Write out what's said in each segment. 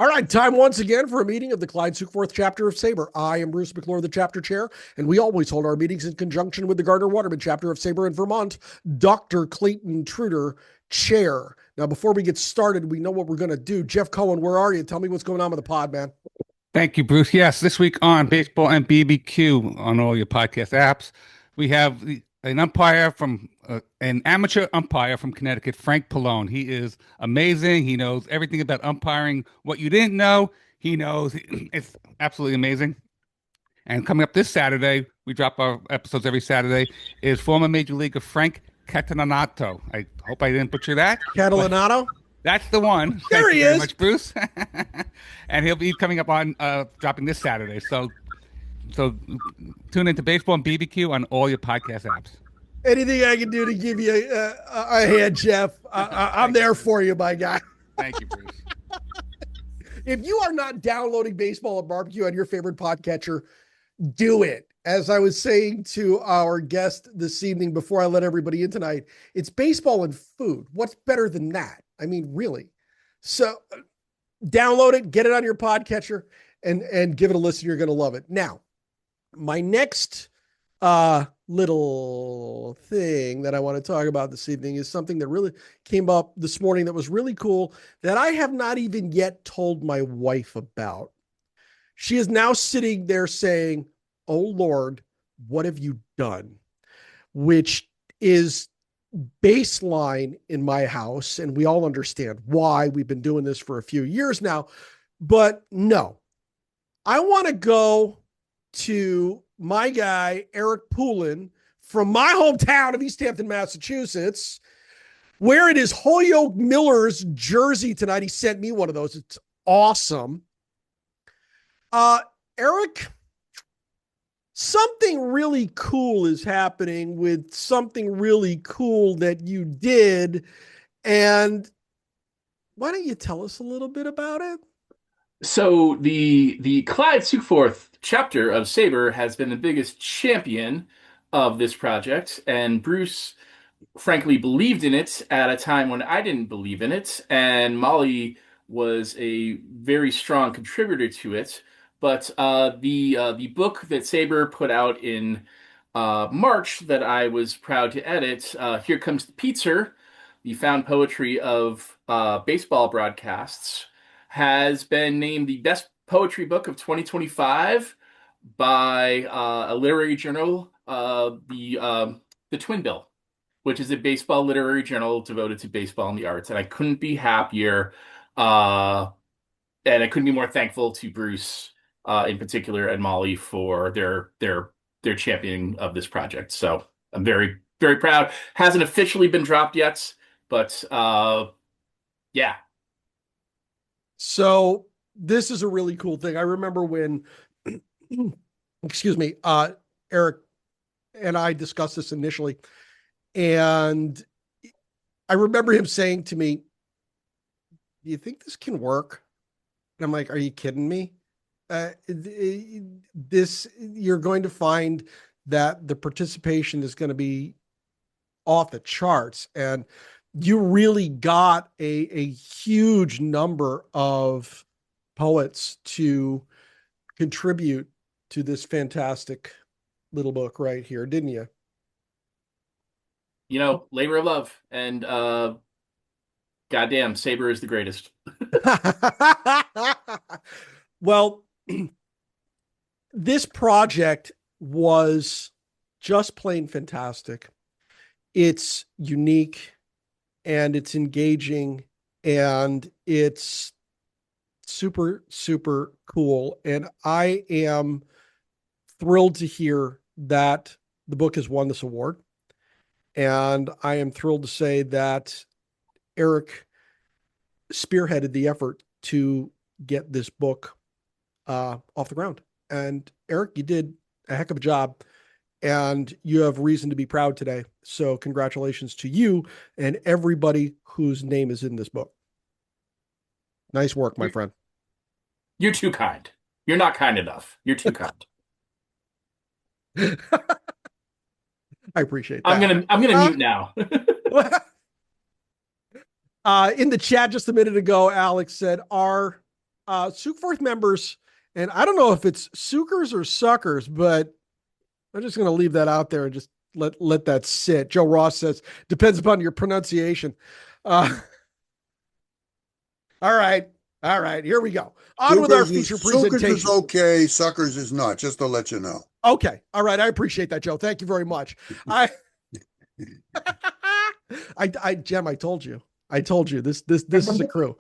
All right, time once again for a meeting of the Clyde Sukeforth chapter of SABR. I am Bruce McClure, the chapter chair, and we always hold our meetings in conjunction with the Gardner-Waterman chapter of SABR in Vermont, Dr. Clayton Truder, chair. Now, before we get started, we know what we're going to do. Jeff Cohen, where are you? Tell me what's going on with the pod, man. Thank you, Bruce. Yes, this week on Baseball and BBQ on all your podcast apps, we have an amateur umpire from Connecticut, Frank Pallone. He is amazing. He knows everything about umpiring. What you didn't know, he knows. It's absolutely amazing. And coming up this Saturday, we drop our episodes every Saturday, is former Major Leaguer Frank Catalanato. I hope I didn't butcher that. Catalanato? That's the one. There Thank he you very is. much, Bruce. And he'll be coming up on dropping this Saturday. So tune into Baseball and BBQ on all your podcast apps. Anything I can do to give you a hand, Jeff, I'm there for you, my guy. Thank you, Bruce. If you are not downloading Baseball and Barbecue on your favorite podcatcher, do it. As I was saying to our guest this evening before I let everybody in tonight, it's baseball and food. What's better than that? I mean, really. So download it, get it on your podcatcher, and give it a listen. You're going to love it. Now, my next little thing that I want to talk about this evening is something that really came up this morning that was really cool that I have not even yet told my wife about. She is now sitting there saying, "Oh Lord, what have you done?" Which is baseline in my house. And we all understand why. We've been doing this for a few years now. But no, I want to go to my guy, Eric Poulin, from my hometown of East Hampton, Massachusetts, wearing his Holyoke Miller's jersey tonight. He sent me one of those. It's awesome. Eric, something really cool is happening with something really cool that you did. And why don't you tell us a little bit about it? So the Clyde Sukeforth chapter of SABR has been the biggest champion of this project, and Bruce frankly believed in it at a time when I didn't believe in it, and Molly was a very strong contributor to it. But the book that SABR put out in March that I was proud to edit, Here Comes the Pizza, the found poetry of baseball broadcasts, has been named the best poetry book of 2025 by a literary journal, the Twin Bill, which is a baseball literary journal devoted to baseball and the arts. And I couldn't be happier, and I couldn't be more thankful to Bruce in particular and Molly for their championing of this project. So I'm very, very proud. Hasn't officially been dropped yet, but yeah. So this is a really cool thing. I remember when, excuse me, Eric and I discussed this initially, and I remember him saying to me, "Do you think this can work?" And I'm like, "Are you kidding me? You're going to find that the participation is going to be off the charts." And you really got a huge number of poets to contribute to this fantastic little book right here, didn't you? You know, labor of love, and goddamn, SABR is the greatest. Well, this project was just plain fantastic. It's unique and it's engaging and it's super, super cool. And I am thrilled to hear that the book has won this award. And I am thrilled to say that Eric spearheaded the effort to get this book off the ground. And Eric, you did a heck of a job and you have reason to be proud today. So congratulations to you and everybody whose name is in this book. Nice work, my friend. You're too kind. You're not kind enough. You're too kind. I appreciate that. I'm gonna mute now. In the chat just a minute ago, Alex said, "Are Sukeforth members, and I don't know if it's Sukers or Suckers, but I'm just going to leave that out there and just let that sit. Joe Ross says, depends upon your pronunciation. All right. All right. Here we go. On with our feature presentation. Suckers is okay. Suckers is not, just to let you know. Okay. All right. I appreciate that, Joe. Thank you very much. Jem, I told you. This is a crew.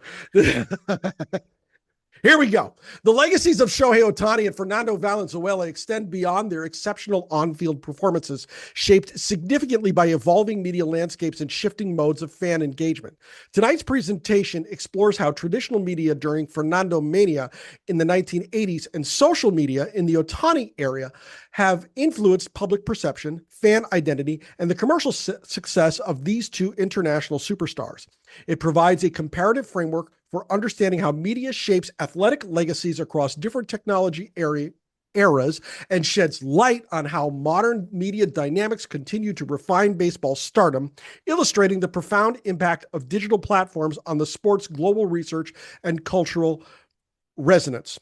Here we go. The legacies of Shohei Ohtani and Fernando Valenzuela extend beyond their exceptional on-field performances, shaped significantly by evolving media landscapes and shifting modes of fan engagement. Tonight's presentation explores how traditional media during Fernandomania in the 1980s and social media in the Ohtani era have influenced public perception, fan identity, and the commercial success of these two international superstars. It provides a comparative framework for understanding how media shapes athletic legacies across different technology eras and sheds light on how modern media dynamics continue to refine baseball stardom, illustrating the profound impact of digital platforms on the sport's global research and cultural resonance.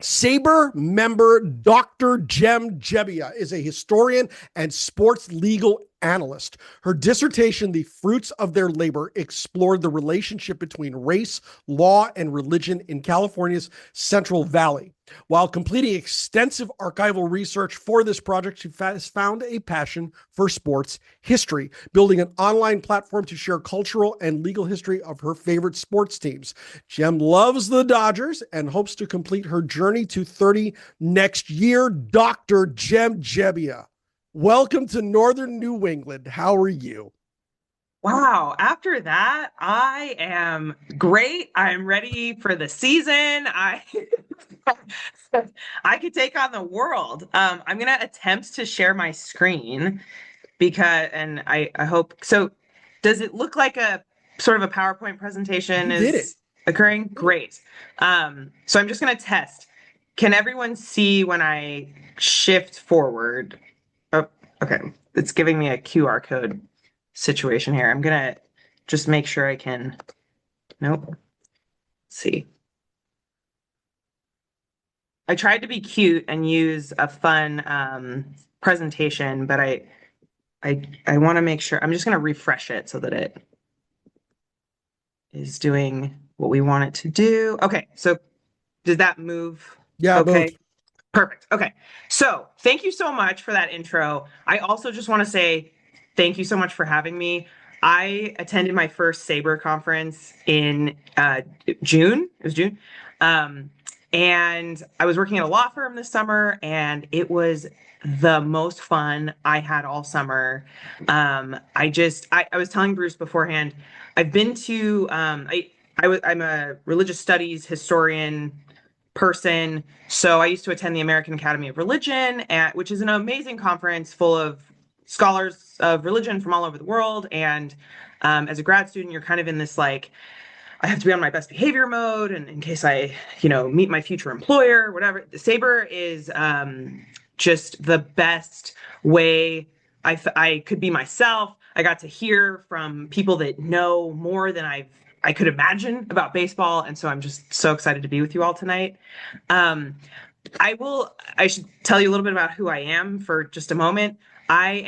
SABR member Dr. Jem Jebbia is a historian and sports legal analyst. Her dissertation, The Fruits of Their Labor, explored the relationship between race, law, and religion in California's Central Valley. While completing extensive archival research for this project, she has found a passion for sports history, building an online platform to share cultural and legal history of her favorite sports teams. Jem loves the Dodgers and hopes to complete her journey to 30 next year. Dr. Jem Jebbia, welcome to Northern New England. How are you? Wow. After that, I am great. I'm ready for the season. I could take on the world. I'm going to attempt to share my screen and I hope so. Does it look like a sort of a PowerPoint presentation is occurring? Great. So I'm just going to test. Can everyone see when I shift forward? Oh, okay. It's giving me a QR code situation here. I'm going to just make sure I can. Nope. Let's see. I tried to be cute and use a fun presentation, but I want to make sure. I'm just going to refresh it so that it is doing what we want it to do. Okay, so did that move? Yeah, okay. moved. Perfect. Okay, so thank you so much for that intro. I also just want to say thank you so much for having me. I attended my first SABR conference in June. It was June. And I was working at a law firm this summer, and it was the most fun I had all summer. I was telling Bruce beforehand, I've been to, I'm a religious studies historian person. So I used to attend the American Academy of Religion, which is an amazing conference full of scholars of religion from all over the world. And as a grad student, you're kind of in this like, I have to be on my best behavior mode, and in case I, meet my future employer, whatever. The SABR is just the best way I could be myself. I got to hear from people that know more than I could imagine about baseball, and so I'm just so excited to be with you all tonight. I should tell you a little bit about who I am for just a moment. I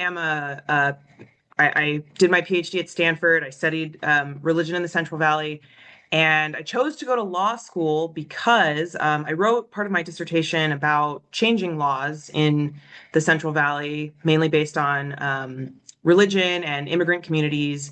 did my PhD at Stanford. I studied religion in the Central Valley, and I chose to go to law school because I wrote part of my dissertation about changing laws in the Central Valley, mainly based on religion and immigrant communities.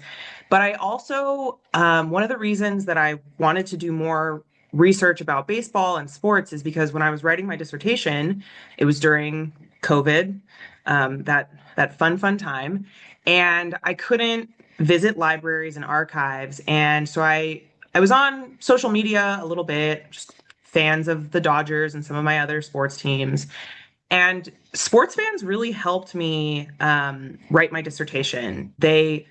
But I also, one of the reasons that I wanted to do more research about baseball and sports is because when I was writing my dissertation, it was during COVID, that fun time. And I couldn't visit libraries and archives. And so I was on social media a little bit, just fans of the Dodgers and some of my other sports teams. And sports fans really helped me write my dissertation. They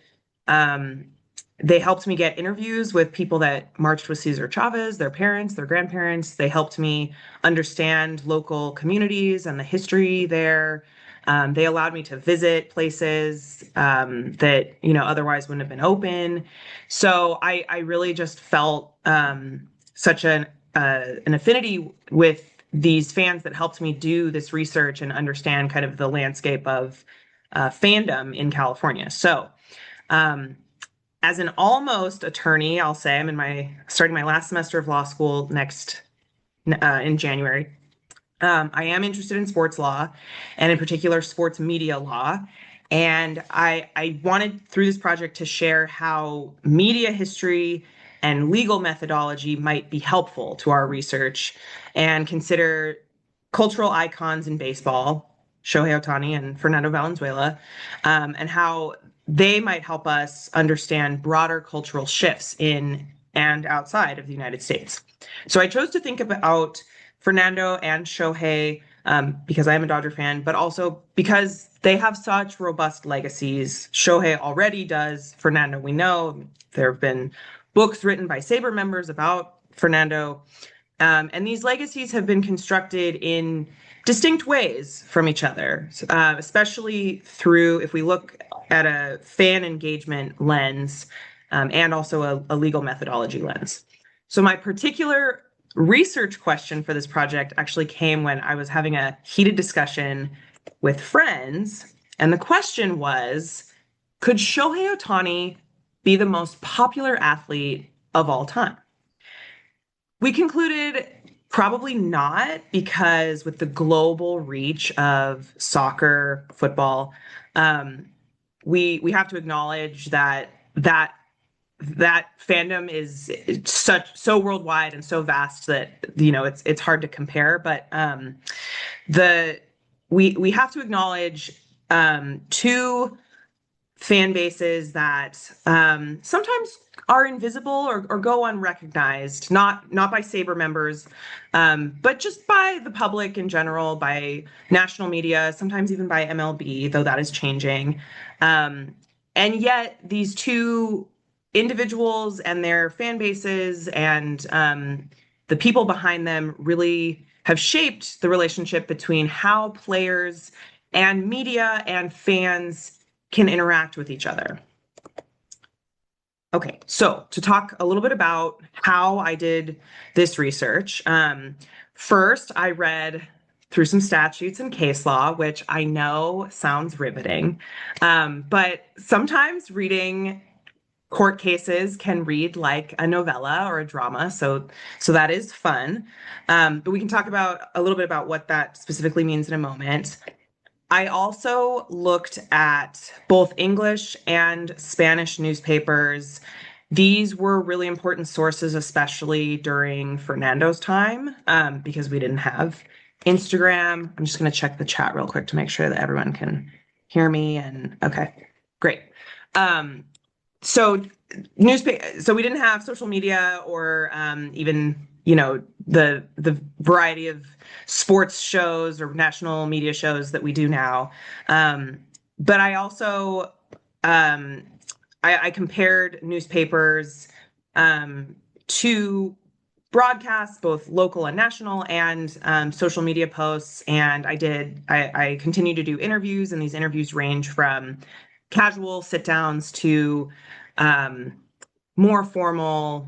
helped me get interviews with people that marched with Cesar Chavez, their parents, their grandparents. They helped me understand local communities and the history there. They allowed me to visit places that otherwise wouldn't have been open. So I really just felt such an an affinity with these fans that helped me do this research and understand kind of the landscape of fandom in California. So as an almost attorney, I'll say I'm starting my last semester of law school in January. I am interested in sports law, and in particular sports media law. And I wanted through this project to share how media history and legal methodology might be helpful to our research, and consider cultural icons in baseball, Shohei Ohtani and Fernando Valenzuela, and how they might help us understand broader cultural shifts in and outside of the United States. So I chose to think about Fernando and Shohei because I am a Dodger fan, but also because they have such robust legacies. Shohei already does. Fernando, we know. There have been books written by SABR members about Fernando. And these legacies have been constructed in distinct ways from each other, especially through, if we look at a fan engagement lens and also a legal methodology lens. So my particular research question for this project actually came when I was having a heated discussion with friends. And the question was, could Shohei Ohtani be the most popular athlete of all time? We concluded probably not, because with the global reach of soccer, football, we have to acknowledge that fandom is so worldwide and so vast that it's hard to compare. But we have to acknowledge two fan bases that sometimes are invisible or go unrecognized, not by SABR members, but just by the public in general, by national media, sometimes even by MLB, though that is changing. And yet these two individuals and their fan bases and the people behind them really have shaped the relationship between how players and media and fans can interact with each other. Okay, so to talk a little bit about how I did this research, first I read through some statutes and case law, which I know sounds riveting, but sometimes reading court cases can read like a novella or a drama, so that is fun. But we can talk about a little bit about what that specifically means in a moment. I also looked at both English and Spanish newspapers. These were really important sources, especially during Fernando's time, because we didn't have Instagram. I'm just going to check the chat real quick to make sure that everyone can hear me. And okay, great. So we didn't have social media or even the variety of sports shows or national media shows that we do now. But I also I compared newspapers to broadcasts, both local and national, and social media posts. And I continue to do interviews, and these interviews range from casual sit downs to more formal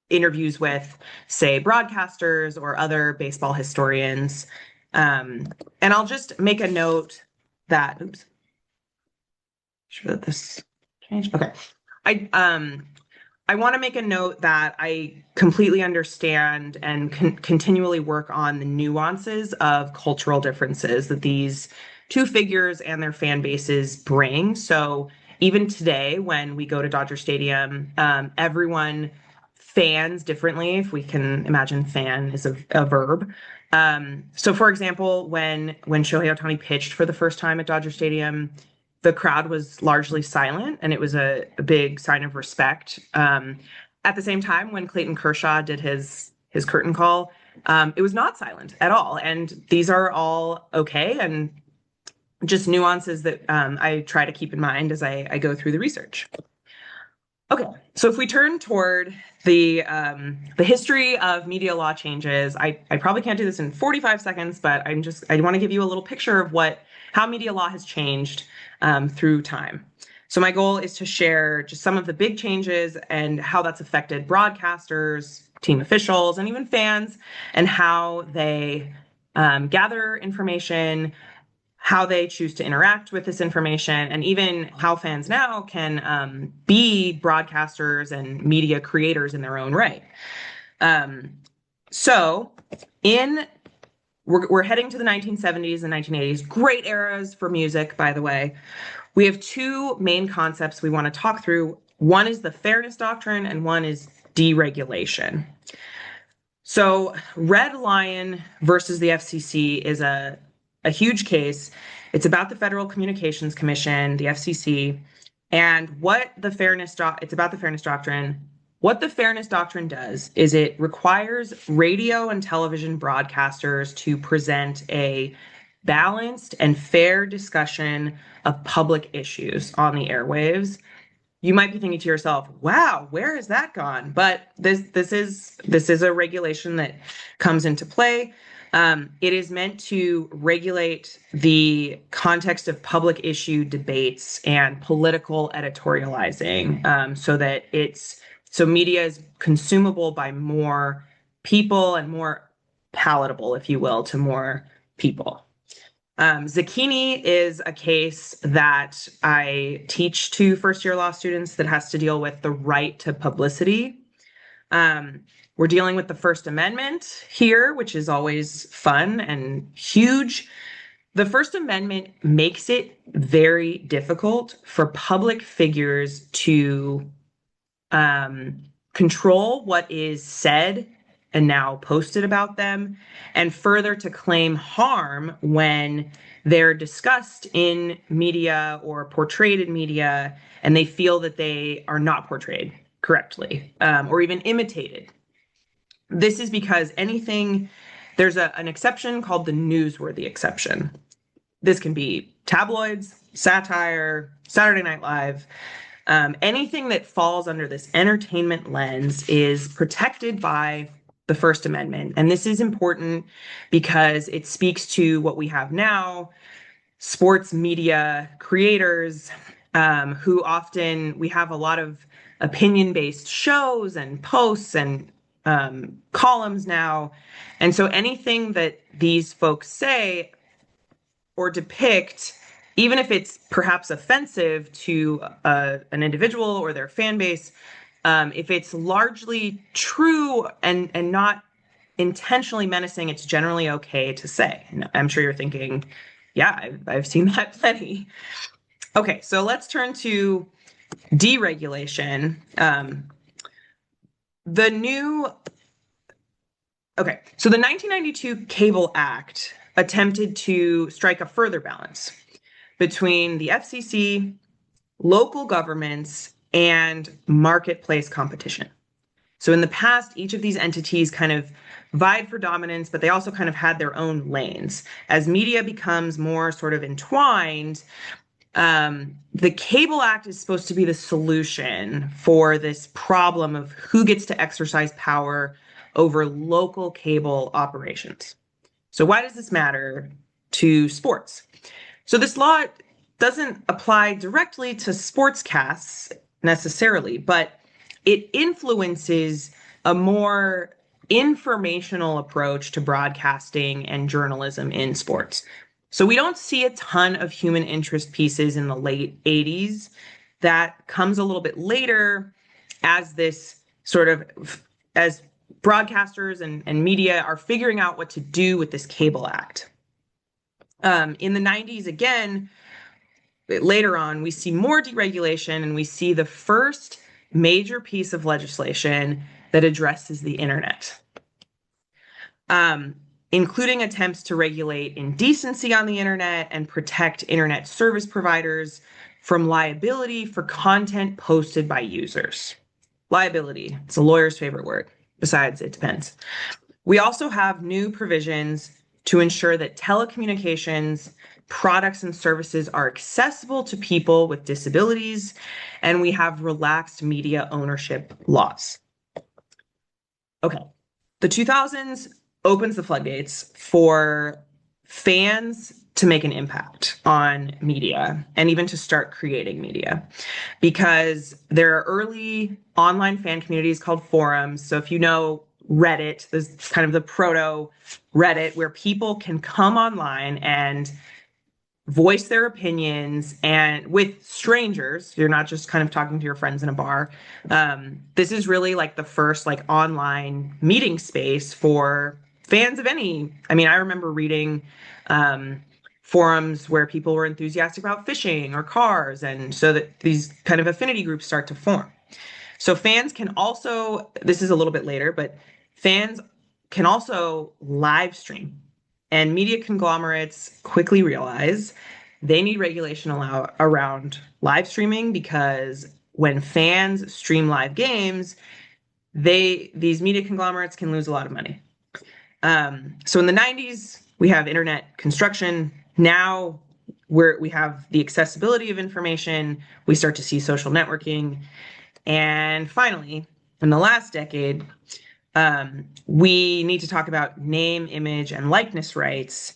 interviews with, say, broadcasters or other baseball historians. And I'll just make a note that, oops, sure that this changed. Okay. I want to make a note that I completely understand and continually work on the nuances of cultural differences that these two figures and their fan bases bring. So even today, when we go to Dodger Stadium, everyone fans differently, if we can imagine fan is a verb. So for example, when Shohei Ohtani pitched for the first time at Dodger Stadium, the crowd was largely silent, and it was a big sign of respect. At the same time, when Clayton Kershaw did his curtain call, it was not silent at all. And these are all okay, and just nuances that I try to keep in mind as I go through the research. Okay, so if we turn toward the history of media law changes, I probably can't do this in 45 seconds, but I want to give you a little picture of how media law has changed through time. So my goal is to share just some of the big changes and how that's affected broadcasters, team officials, and even fans, and how they gather information, how they choose to interact with this information, and even how fans now can be broadcasters and media creators in their own right. So we're heading to the 1970s and 1980s, great eras for music, by the way. We have two main concepts we want to talk through. One is the fairness doctrine, and one is deregulation. So Red Lion versus the FCC is a huge case. It's about the Federal Communications Commission, the FCC, and it's about the fairness doctrine. What the fairness doctrine does is it requires radio and television broadcasters to present a balanced and fair discussion of public issues on the airwaves. You might be thinking to yourself, wow, where has that gone? But this is a regulation that comes into play. It is meant to regulate the context of public issue debates and political editorializing, so media is consumable by more people and more palatable, if you will, to more people. Zucchini is a case that I teach to first-year law students that has to deal with the right to publicity. We're dealing with the First Amendment here, which is always fun and huge. The First Amendment makes it very difficult for public figures to control what is said and now posted about them, and further to claim harm when they're discussed in media or portrayed in media and they feel that they are not portrayed correctly or even imitated. This is because there's an exception called the newsworthy exception. This can be tabloids, satire, Saturday Night Live. Anything that falls under this entertainment lens is protected by the First Amendment. And this is important because it speaks to what we have now, sports media creators who often, we have a lot of opinion-based shows and posts and columns now. And so anything that these folks say or depict, even if it's perhaps offensive to an individual or their fan base, if it's largely true and not intentionally menacing, it's generally okay to say. And I'm sure you're thinking, yeah, I've seen that plenty. Okay, so let's turn to deregulation. So the 1992 Cable Act attempted to strike a further balance between the FCC, local governments, and marketplace competition. So in the past, each of these entities kind of vied for dominance, but they also kind of had their own lanes. As media becomes more sort of entwined, the Cable Act is supposed to be the solution for this problem of who gets to exercise power over local cable operations. So why does this matter to sports? So this law doesn't apply directly to sportscasts necessarily, but it influences a more informational approach to broadcasting and journalism in sports. So we don't see a ton of human interest pieces in the late 80s. That comes a little bit later as as broadcasters and media are figuring out what to do with this Cable Act. In the 90s, again, later on, we see more deregulation and we see the first major piece of legislation that addresses the internet, including attempts to regulate indecency on the internet and protect internet service providers from liability for content posted by users. Liability, it's a lawyer's favorite word. Besides, it depends. We also have new provisions to ensure that telecommunications products and services are accessible to people with disabilities, and we have relaxed media ownership laws. Okay, the 2000s opens the floodgates for fans to make an impact on media and even to start creating media, because there are early online fan communities called forums. So if you know Reddit, this is kind of the proto Reddit, where people can come online and voice their opinions and with strangers. You're not just kind of talking to your friends in a bar. This is really like the first like online meeting space for fans of any. I mean, I remember reading forums where people were enthusiastic about fishing or cars, and so that these kind of affinity groups start to form. So fans can also, this is a little bit later, but fans can also live stream. And media conglomerates quickly realize they need regulation around live streaming, because when fans stream live games, these media conglomerates can lose a lot of money. So in the 90s, we have internet construction. Now we have the accessibility of information. We start to see social networking. And finally, in the last decade, we need to talk about name, image, and likeness rights.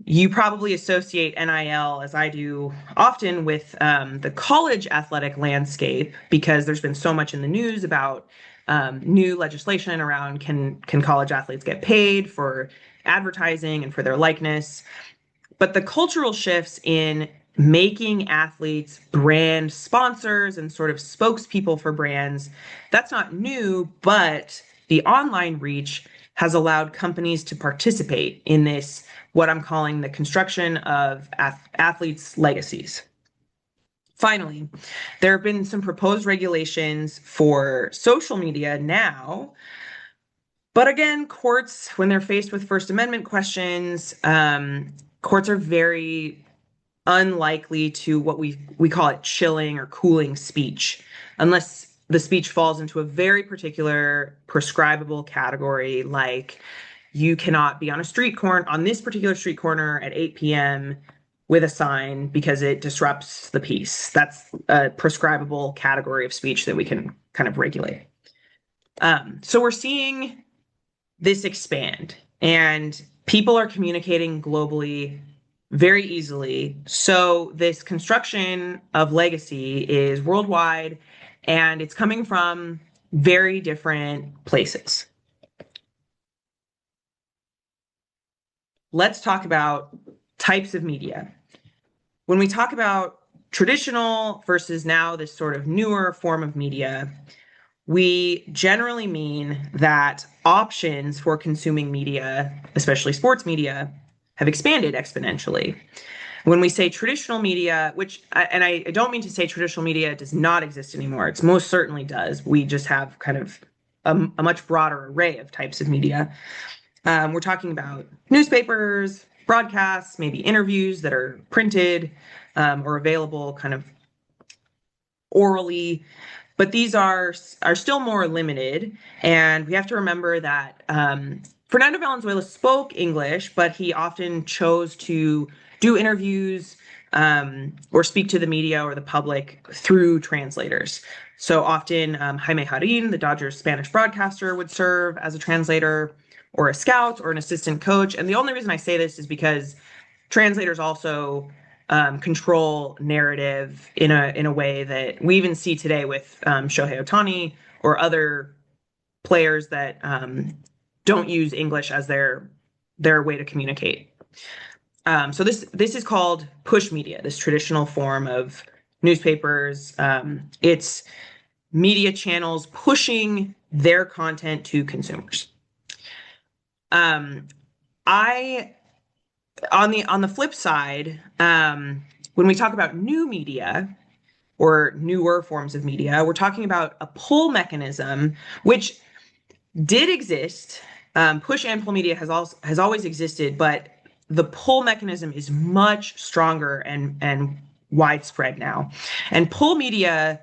You probably associate NIL, as I do often, with the college athletic landscape, because there's been so much in the news about new legislation around can college athletes get paid for advertising and for their likeness. But the cultural shifts in making athletes brand sponsors and sort of spokespeople for brands, that's not new, but the online reach has allowed companies to participate in this, what I'm calling the construction of athletes' legacies. Finally, there have been some proposed regulations for social media now, but again, courts, when they're faced with First Amendment questions, courts are very unlikely to what we call it chilling or cooling speech, unless the speech falls into a very particular prescribable category, like you cannot be on this particular street corner at 8 p.m. with a sign because it disrupts the peace. That's a prescribable category of speech that we can kind of regulate. So we're seeing this expand, and people are communicating globally very easily. So this construction of legacy is worldwide, and it's coming from very different places. Let's talk about types of media. When we talk about traditional versus now this sort of newer form of media, we generally mean that options for consuming media, especially sports media, have expanded exponentially. When we say traditional media, I don't mean to say traditional media does not exist anymore. It most certainly does. We just have kind of a much broader array of types of media. We're talking about newspapers, broadcasts, maybe interviews that are printed or available kind of orally. But these are still more limited. And we have to remember that Fernando Valenzuela spoke English, but he often chose to do interviews or speak to the media or the public through translators. So often Jaime Jarin, the Dodgers Spanish broadcaster, would serve as a translator or a scout or an assistant coach. And the only reason I say this is because translators also control narrative in a way that we even see today with Shohei Ohtani or other players that don't use English as their way to communicate. So this is called push media, this traditional form of newspapers. It's media channels pushing their content to consumers. On the flip side, when we talk about new media or newer forms of media, we're talking about a pull mechanism, which did exist. Push and pull media has always existed, but the pull mechanism is much stronger and widespread now. And pull media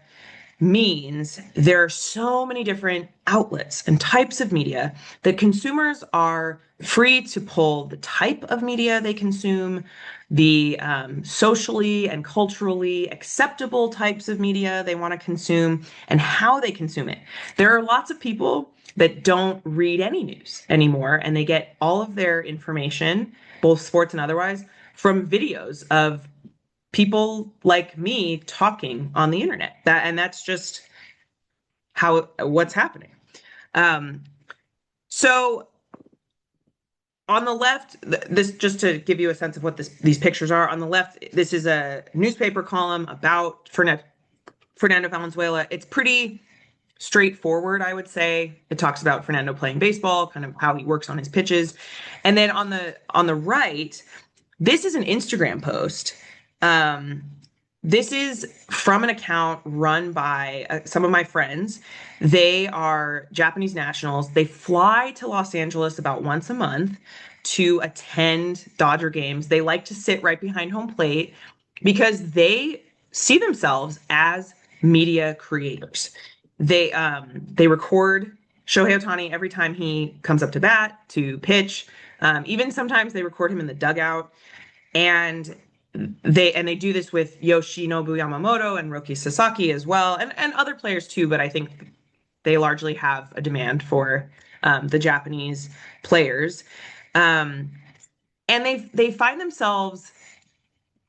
means there are so many different outlets and types of media that consumers are free to pull the type of media they consume, the socially and culturally acceptable types of media they want to consume, and how they consume it. There are lots of people that don't read any news anymore, and they get all of their information, both sports and otherwise, from videos of people like me talking on the internet. That's just what's happening. So on the left, this just to give you a sense of what these pictures are. On the left, this is a newspaper column about Fernando Valenzuela. It's pretty straightforward, I would say. It talks about Fernando playing baseball, kind of how he works on his pitches. And then on the right, this is an Instagram post. This is from an account run by some of my friends. They are Japanese nationals. They fly to Los Angeles about once a month to attend Dodger games. They like to sit right behind home plate because they see themselves as media creators. They record Shohei Ohtani every time he comes up to bat, to pitch. Even sometimes they record him in the dugout. And they do this with Yoshinobu Yamamoto and Roki Sasaki as well, and other players too, but I think they largely have a demand for the Japanese players. And they find themselves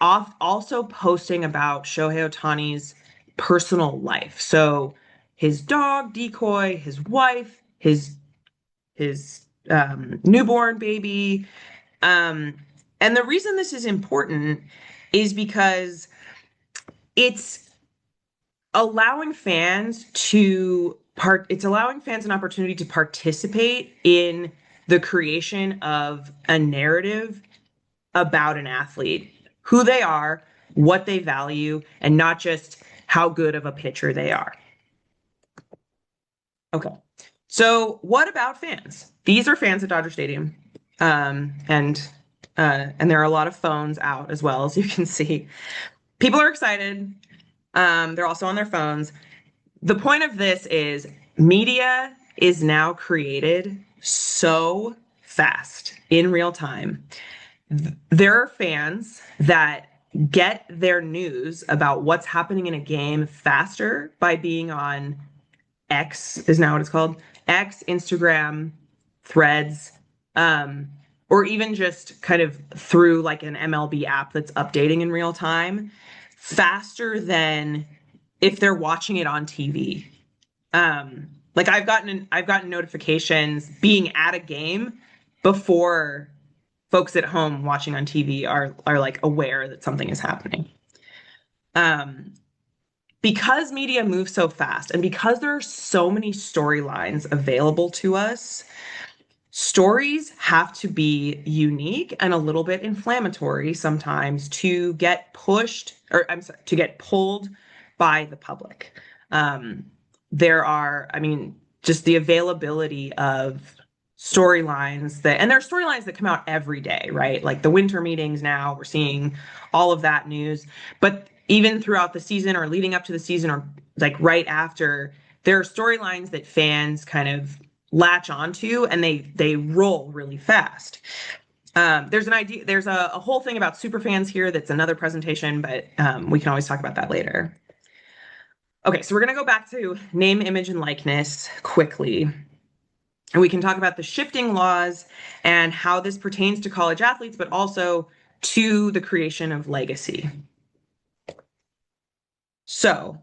also posting about Shohei Ohtani's personal life. So his dog, Decoy, his wife, his newborn baby. And the reason this is important is because it's allowing fans an opportunity to participate in the creation of a narrative about an athlete, who they are, what they value, and not just how good of a pitcher they are. Okay, so what about fans? These are fans at Dodger Stadium, and there are a lot of phones out as well, as you can see. People are excited. They're also on their phones. The point of this is media is now created so fast in real time. There are fans that get their news about what's happening in a game faster by being on X, is now what it's called, X, Instagram, Threads, or even just kind of through like an MLB app that's updating in real time, faster than if they're watching it on TV. Like I've gotten notifications being at a game before folks at home watching on TV are like aware that something is happening. Because media moves so fast and because there are so many storylines available to us, stories have to be unique and a little bit inflammatory sometimes to get pulled by the public. Just the availability of storylines and there are storylines that come out every day, right? Like the winter meetings now, we're seeing all of that news. But even throughout the season or leading up to the season or like right after, there are storylines that fans kind of latch onto and they roll really fast. There's a whole thing about superfans here that's another presentation, but we can always talk about that later. Okay, so we're going to go back to name, image, and likeness quickly. And we can talk about the shifting laws and how this pertains to college athletes, but also to the creation of legacy. So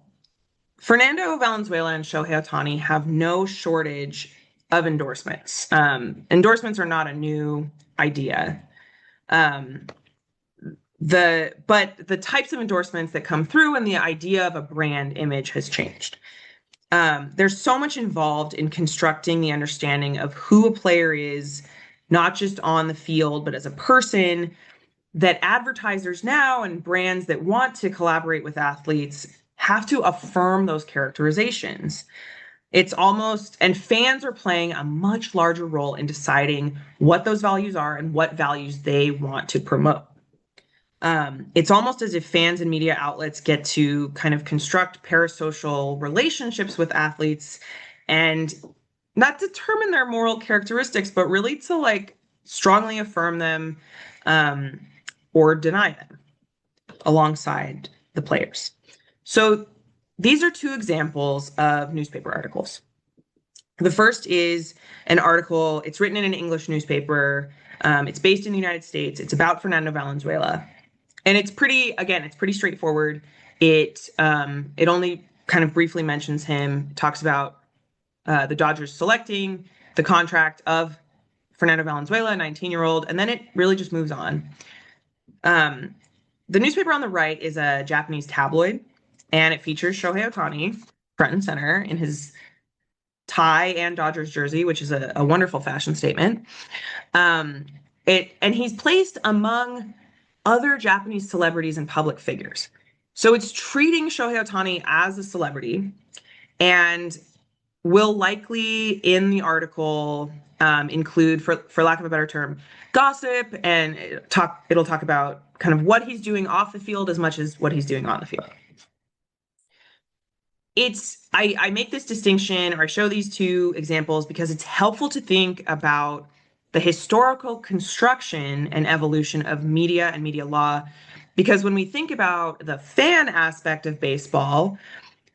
Fernando Valenzuela and Shohei Ohtani have no shortage of endorsements. Endorsements are not a new idea. But the types of endorsements that come through and the idea of a brand image has changed. There's so much involved in constructing the understanding of who a player is, not just on the field, but as a person, that advertisers now and brands that want to collaborate with athletes have to affirm those characterizations. And fans are playing a much larger role in deciding what those values are and what values they want to promote. It's almost as if fans and media outlets get to kind of construct parasocial relationships with athletes and not determine their moral characteristics, but really to like strongly affirm them or deny them alongside the players. So these are two examples of newspaper articles. The first is an article, it's written in an English newspaper. It's based in the United States. It's about Fernando Valenzuela. And it's pretty straightforward. It only kind of briefly mentions him, talks about the Dodgers selecting the contract of Fernando Valenzuela, a 19-year-old, and then it really just moves on. The newspaper on the right is a Japanese tabloid, and it features Shohei Ohtani front and center in his tie and Dodgers jersey, which is a wonderful fashion statement. And he's placed among other Japanese celebrities and public figures. So it's treating Shohei Ohtani as a celebrity, and will likely in the article include, for lack of a better term, gossip, and it'll talk about kind of what he's doing off the field as much as what he's doing on the field. I make this distinction, or I show these two examples because it's helpful to think about the historical construction and evolution of media and media law. Because when we think about the fan aspect of baseball,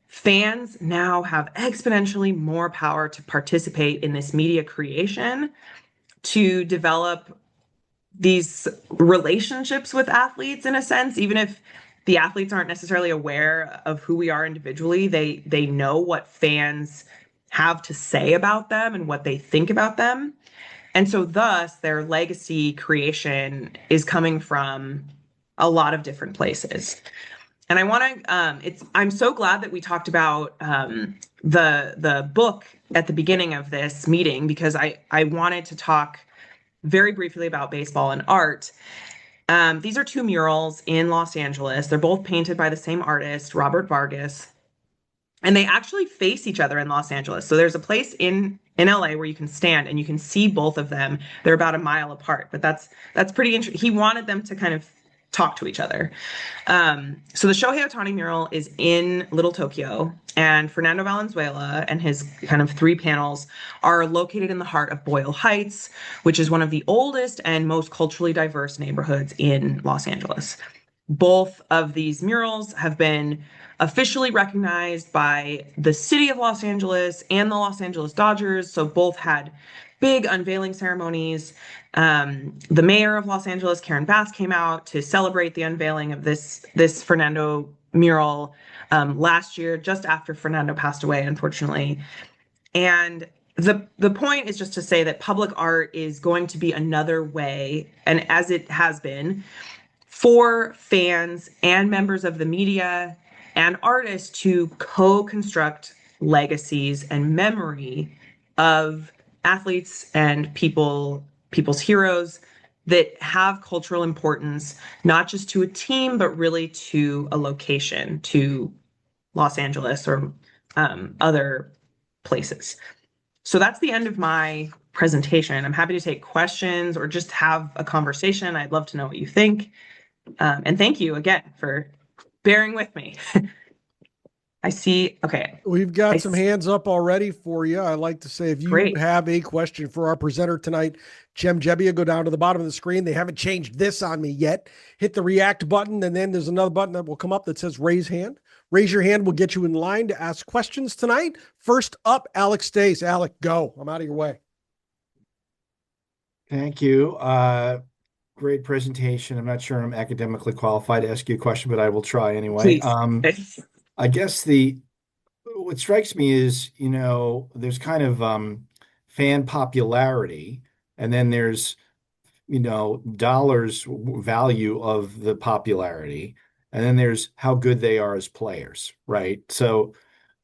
fans now have exponentially more power to participate in this media creation, to develop these relationships with athletes in a sense, even if the athletes aren't necessarily aware of who we are individually. They know what fans have to say about them and what they think about them. And so thus their legacy creation is coming from a lot of different places. And I want to, I'm so glad that we talked about the book at the beginning of this meeting, because I wanted to talk very briefly about baseball and art. These are two murals in Los Angeles. They're both painted by the same artist, Robert Vargas, and they actually face each other in Los Angeles. So there's a place in LA where you can stand and you can see both of them. They're about a mile apart, but that's pretty interesting. He wanted them to kind of talk to each other. So the Shohei Ohtani mural is in Little Tokyo, and Fernando Valenzuela and his kind of three panels are located in the heart of Boyle Heights, which is one of the oldest and most culturally diverse neighborhoods in Los Angeles. Both of these murals have been officially recognized by the city of Los Angeles and the Los Angeles Dodgers. So both had big unveiling ceremonies. The mayor of Los Angeles, Karen Bass, came out to celebrate the unveiling of this Fernando mural last year, just after Fernando passed away, unfortunately. And the point is just to say that public art is going to be another way, and as it has been, for fans and members of the media and artists to co-construct legacies and memory of athletes and people's heroes that have cultural importance, not just to a team, but really to a location, to Los Angeles or other places. So that's the end of my presentation. I'm happy to take questions or just have a conversation. I'd love to know what you think. And thank you again for bearing with me. I see. Okay. We've got some hands up already for you. I like to say, if you have a question for our presenter tonight, Jem Jebbia, go down to the bottom of the screen. They haven't changed this on me yet. Hit the react button, and then there's another button that will come up that says raise hand. Raise your hand. We'll get you in line to ask questions tonight. First up, Alex Stace. Alec, go. I'm out of your way. Thank you. Great presentation. I'm not sure I'm academically qualified to ask you a question, but I will try anyway. I guess what strikes me is, there's kind of fan popularity, and then there's, dollars value of the popularity, and then there's how good they are as players, right? So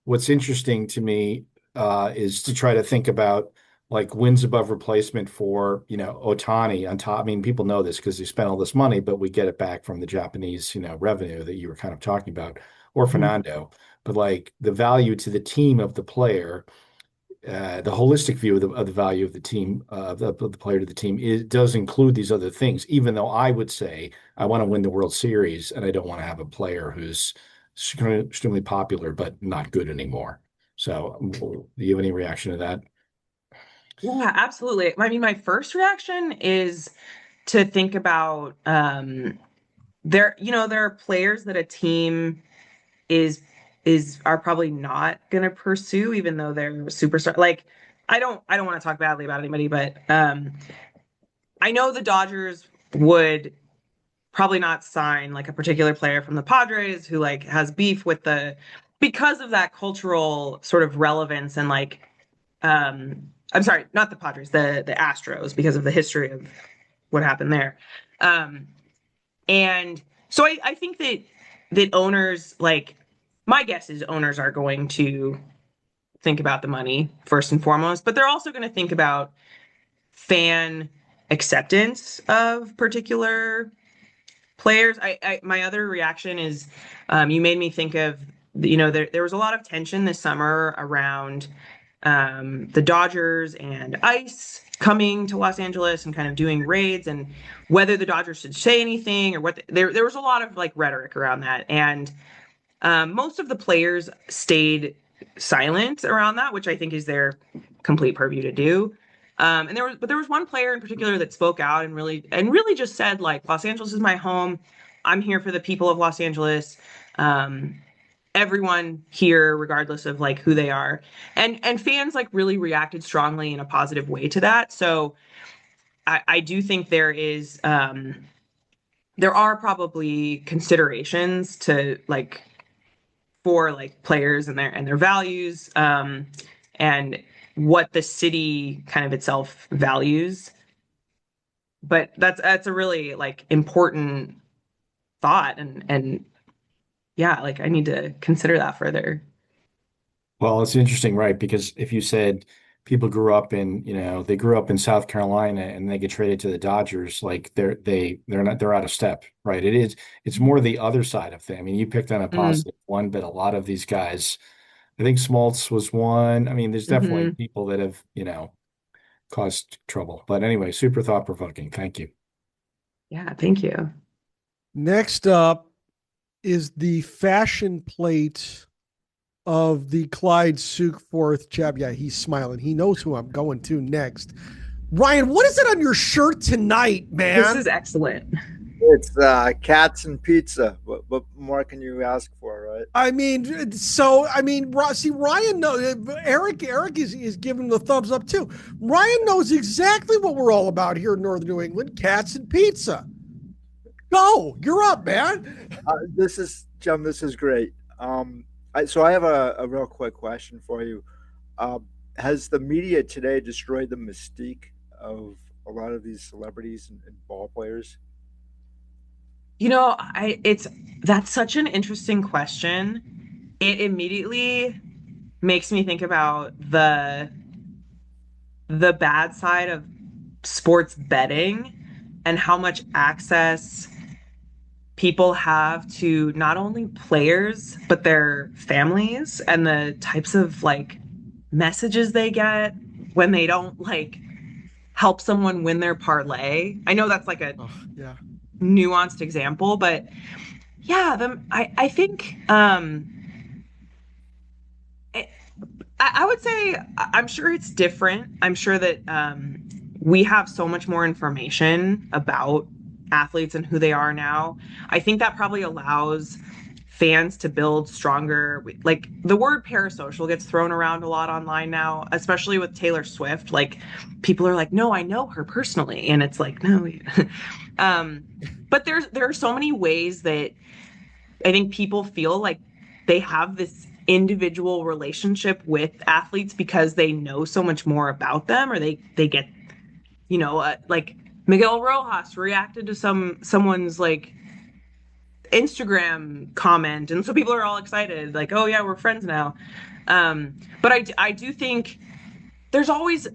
what's interesting to me is to try to think about like wins above replacement for, Ohtani on top. I mean, people know this because they spent all this money, but we get it back from the Japanese, revenue that you were kind of talking about, or Fernando. But like the value to the team of the player, the holistic view of the value of the team, of the player to the team, it does include these other things, even though I would say I want to win the World Series and I don't want to have a player who's extremely popular but not good anymore. So do you have any reaction to that? Yeah, absolutely. I mean, my first reaction is to think about there are players that a team are probably not going to pursue, even though they're superstar. Like, I don't want to talk badly about anybody, but I know the Dodgers would probably not sign like a particular player from the Padres who like has beef with because of that cultural sort of relevance and like I'm sorry, not the Padres, the Astros, because of the history of what happened there. And so I think that owners, like, my guess is owners are going to think about the money first and foremost, but they're also going to think about fan acceptance of particular players. My other reaction is, you made me think of, there was a lot of tension this summer around the Dodgers and ICE coming to Los Angeles and kind of doing raids, and whether the Dodgers should say anything or what. There was a lot of like rhetoric around that, and most of the players stayed silent around that, which I think is their complete purview to do. And there was one player in particular that spoke out and really just said, like, Los Angeles is my home. I'm here for the people of Los Angeles. Everyone here, regardless of like who they are, and fans like really reacted strongly in a positive way to that. So I do think there are probably considerations to like for like players and their values, and what the city kind of itself values. But that's a really like important thought, and yeah, like I need to consider that further. Well, it's interesting, right? Because if you said people grew up in, they grew up in South Carolina and they get traded to the Dodgers, like they're out of step, right? It's more the other side of things. I mean, you picked on a positive one, but a lot of these guys, I think Smoltz was one. I mean, there's definitely people that have, caused trouble. But anyway, super thought-provoking. Thank you. Yeah, thank you. Next up is the fashion plate of the Clyde Sukeforth Jebbia. Yeah, he's smiling. He knows who I'm going to next. Ryan, what is it on your shirt tonight, man? This is excellent. It's cats and pizza. What more can you ask for, right? I mean, see, Ryan knows. Eric is giving the thumbs up too. Ryan knows exactly what we're all about here in Northern New England: cats and pizza. Go, you're up, man. This is great. So I have a real quick question for you. Has the media today destroyed the mystique of a lot of these celebrities and ball players? That's such an interesting question. It immediately makes me think about the bad side of sports betting and how much access people have to not only players but their families, and the types of like messages they get when they don't like help someone win their parlay. I know that's like a nuanced example, but yeah, I think I would say I'm sure it's different. I'm sure that we have so much more information about athletes and who they are now. I think that probably allows fans to build stronger, like the word parasocial gets thrown around a lot online now, especially with Taylor Swift. Like people are like, no, I know her personally. And it's like, no. But there are so many ways that I think people feel like they have this individual relationship with athletes because they know so much more about them, or they get, like Miguel Rojas reacted to someone's like Instagram comment, and so people are all excited, like, oh yeah, we're friends now. But I do think there's always,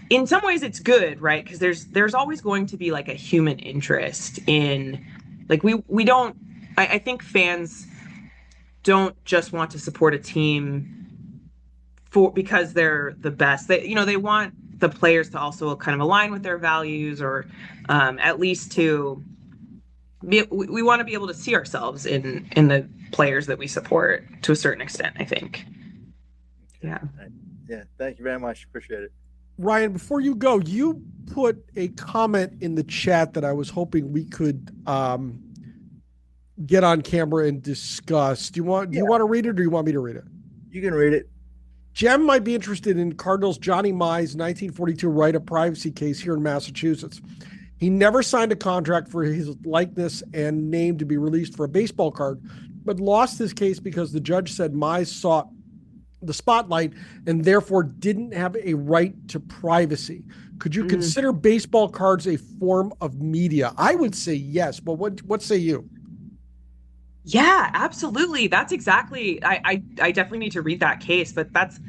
in some ways it's good, right? Because there's always going to be like a human interest in, like, we don't, I think fans don't just want to support a team because they're the best. They want the players to also kind of align with their values, or at least we want to be able to see ourselves in the players that we support to a certain extent, I think. Yeah. Yeah. Thank you very much. Appreciate it. Ryan, before you go, you put a comment in the chat that I was hoping we could get on camera and discuss. Do you want to read it, or do you want me to read it? You can read it. Jem might be interested in Cardinals Johnny Mize 1942 right of privacy case here in Massachusetts. He never signed a contract for his likeness and name to be released for a baseball card, but lost his case because the judge said Mize sought the spotlight and therefore didn't have a right to privacy. Could you consider baseball cards a form of media? I would say yes, but what say you? Yeah, absolutely. That's exactly, I definitely need to read that case, but that's,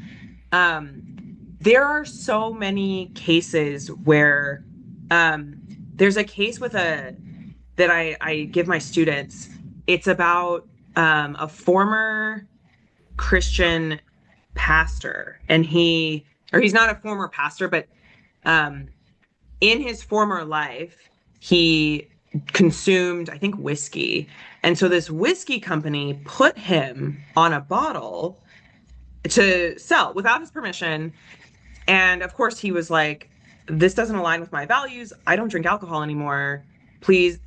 there are so many cases where, there's a case that I give my students. It's about, a former Christian pastor, and he's not a former pastor, but, in his former life, he consumed, I think, whiskey. And so this whiskey company put him on a bottle to sell without his permission. And of course, he was like, this doesn't align with my values. I don't drink alcohol anymore. Please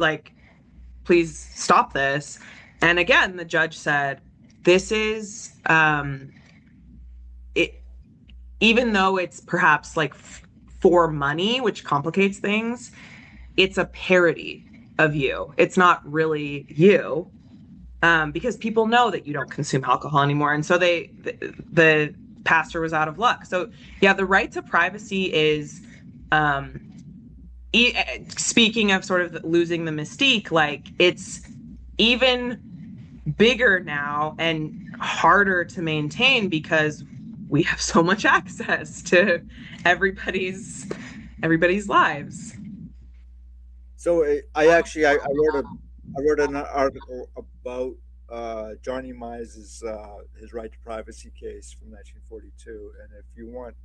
stop this. And again, the judge said, this is, even though it's perhaps like for money, which complicates things, it's a parody of you. It's not really you, because people know that you don't consume alcohol anymore. And so the pastor was out of luck. So yeah, the right to privacy is, speaking of sort of losing the mystique, like it's even bigger now and harder to maintain because we have so much access to everybody's lives. So I wrote an article about Johnny Mize's his right to privacy case from 1942, and if you want,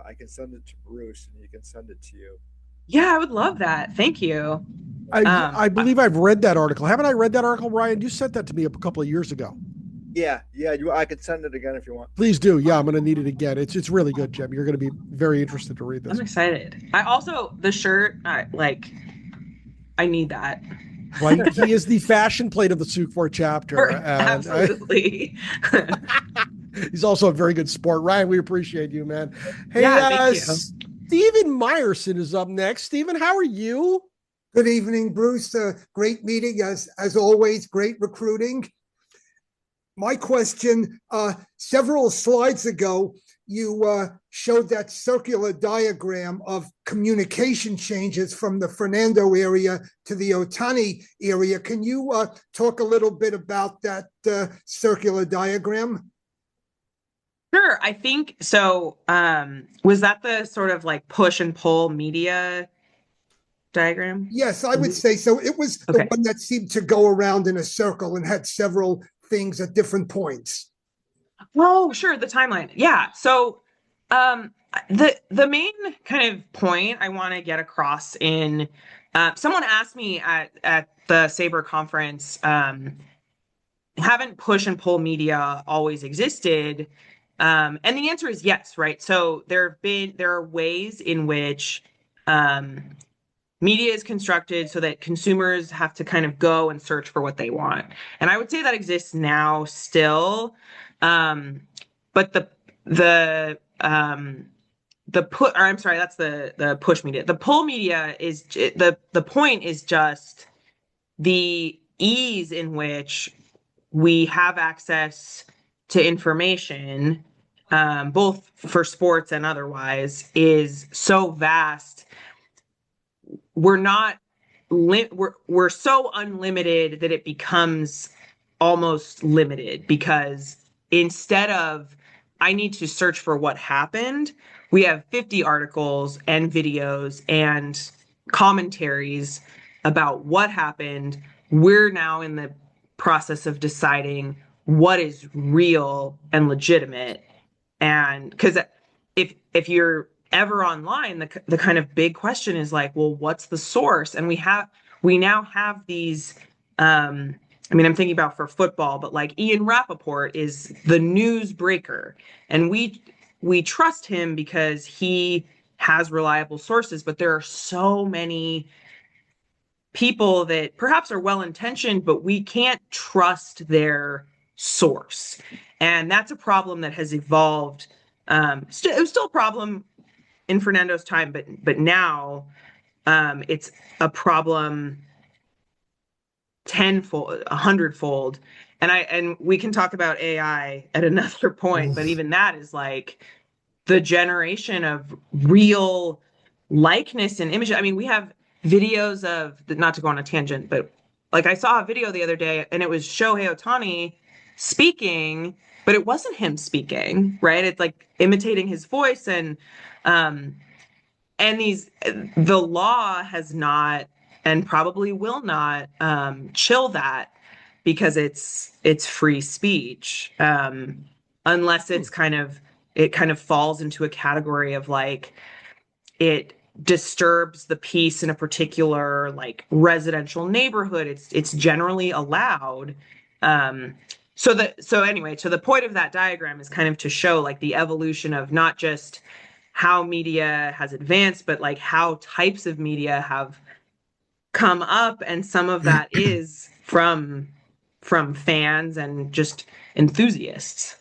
I can send it to Bruce, and he can send it to you. Yeah, I would love that. Thank you. I believe I've read that article. Haven't I read that article, Ryan? You sent that to me a couple of years ago. Yeah. I could send it again if you want. Please do. Yeah, I'm going to need it again. It's really good, Jem. You're going to be very interested to read this. I'm excited. I also, the shirt, I need that. Well, he is the fashion plate of the Sukeforth chapter. Absolutely. He's also a very good sport. Ryan, we appreciate you, man. Hey, thank you. Stephen Meyerson is up next. Stephen, how are you? Good evening, Bruce. Great meeting, as always. Great recruiting. My question, several slides ago, you showed that circular diagram of communication changes from the Fernando area to the Otani area. Can you talk a little bit about that circular diagram? Sure. I think so. Was that the sort of like push and pull media diagram? Yes, I would say so. It was the one that seemed to go around in a circle and had several things at different points. Oh, sure. The timeline. Yeah. So the main kind of point I want to get across in someone asked me at the SABR conference, haven't push and pull media always existed? And the answer is yes, right? So there are ways in which media is constructed so that consumers have to kind of go and search for what they want. And I would say that exists now still. But the push media. The pull media is the point is just the ease in which we have access to information, both for sports and otherwise, is so vast. We're so unlimited that it becomes almost limited, because instead of I need to search for what happened, we have 50 articles and videos and commentaries about what happened. We're now in the process of deciding what is real and legitimate. And because if you're ever online, the kind of big question is like, well, what's the source? And we now have these, I'm thinking about for football, but like Ian Rappaport is the news breaker, and we trust him because he has reliable sources, but there are so many people that perhaps are well-intentioned, but we can't trust their source. And that's a problem that has evolved. It was still a problem in Fernando's time, but now it's a problem tenfold, 100-fold. And we can talk about AI at another point, but even that is like the generation of real likeness and image. I mean, we have videos of, not to go on a tangent, but like I saw a video the other day and it was Shohei Ohtani speaking, but it wasn't him speaking, right? It's like imitating his voice, and the law has not, and probably will not, chill that, because it's free speech, unless it kind of falls into a category of like it disturbs the peace in a particular like residential neighborhood. It's generally allowed. So anyway, so the point of that diagram is kind of to show like the evolution of not just how media has advanced, but like how types of media have come up, and some of that is from fans and just enthusiasts.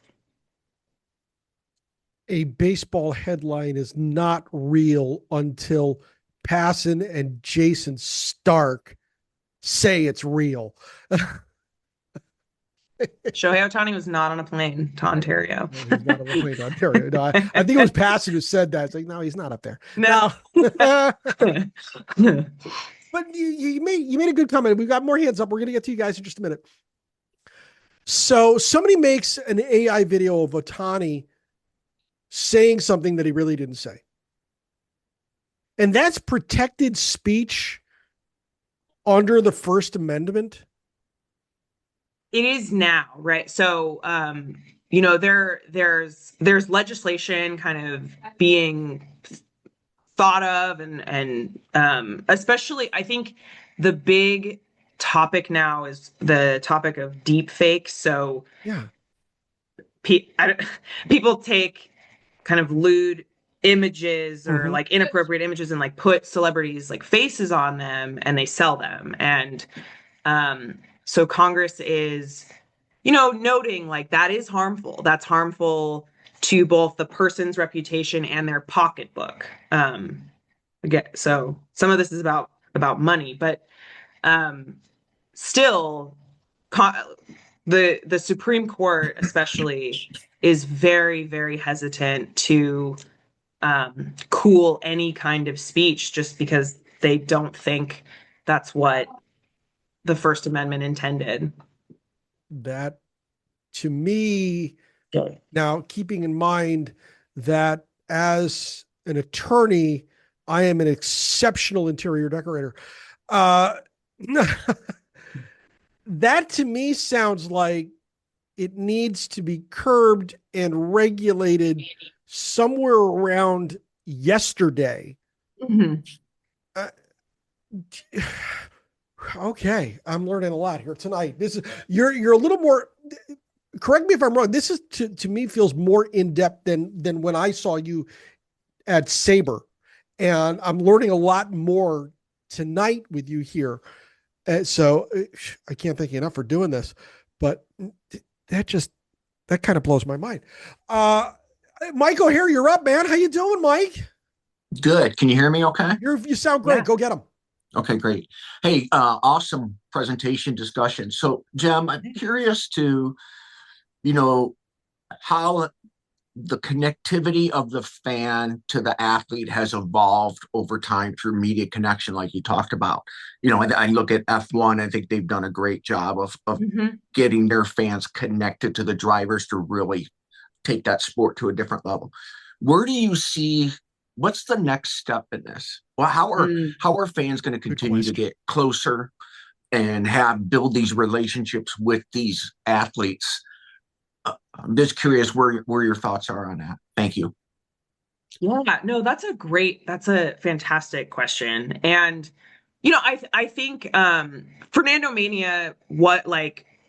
A baseball headline is not real until Passan and Jason Stark say it's real. Shohei Ohtani was not on a plane to Ontario. No, he's not on a plane to Ontario. No, I think it was Passan who said that. It's like, no, he's not up there. No. But you made a good comment. We've got more hands up. We're going to get to you guys in just a minute. So somebody makes an AI video of Ohtani saying something that he really didn't say. And that's protected speech under the First Amendment. It is now, right? So, there's legislation kind of being thought of, and especially, I think the big topic now is the topic of deep fakes. So, yeah, people take kind of lewd images or like inappropriate images and like put celebrities like faces on them, and they sell them. And so Congress is, noting like that is harmful. That's harmful to both the person's reputation and their pocketbook. Again, so some of this is about money, but still, the Supreme Court especially is very, very hesitant to cool any kind of speech, just because they don't think that's what the First Amendment intended. That, to me, now keeping in mind that as an attorney, I am an exceptional interior decorator. That to me sounds like it needs to be curbed and regulated somewhere around yesterday. Okay, I'm learning a lot here tonight. This is you're a little more. Correct me if I'm wrong. This is to me feels more in depth than when I saw you at SABR, and I'm learning a lot more tonight with you here. So I can't thank you enough for doing this, but that kind of blows my mind. Mike O'Hare, you're up, man. How you doing, Mike? Good. Can you hear me okay? You sound great. Yeah. Go get them. Okay, great. Hey, awesome presentation discussion. So, Jem, I'm curious to, how the connectivity of the fan to the athlete has evolved over time through media connection, like you talked about. I look at F1. I think they've done a great job of getting their fans connected to the drivers to really take that sport to a different level. Where do you see, what's the next step in this? Well, how are fans going to continue to get closer and build these relationships with these athletes? I'm just curious where your thoughts are on that. Thank you. Yeah, no, that's a fantastic question. And, I think Fernandomania,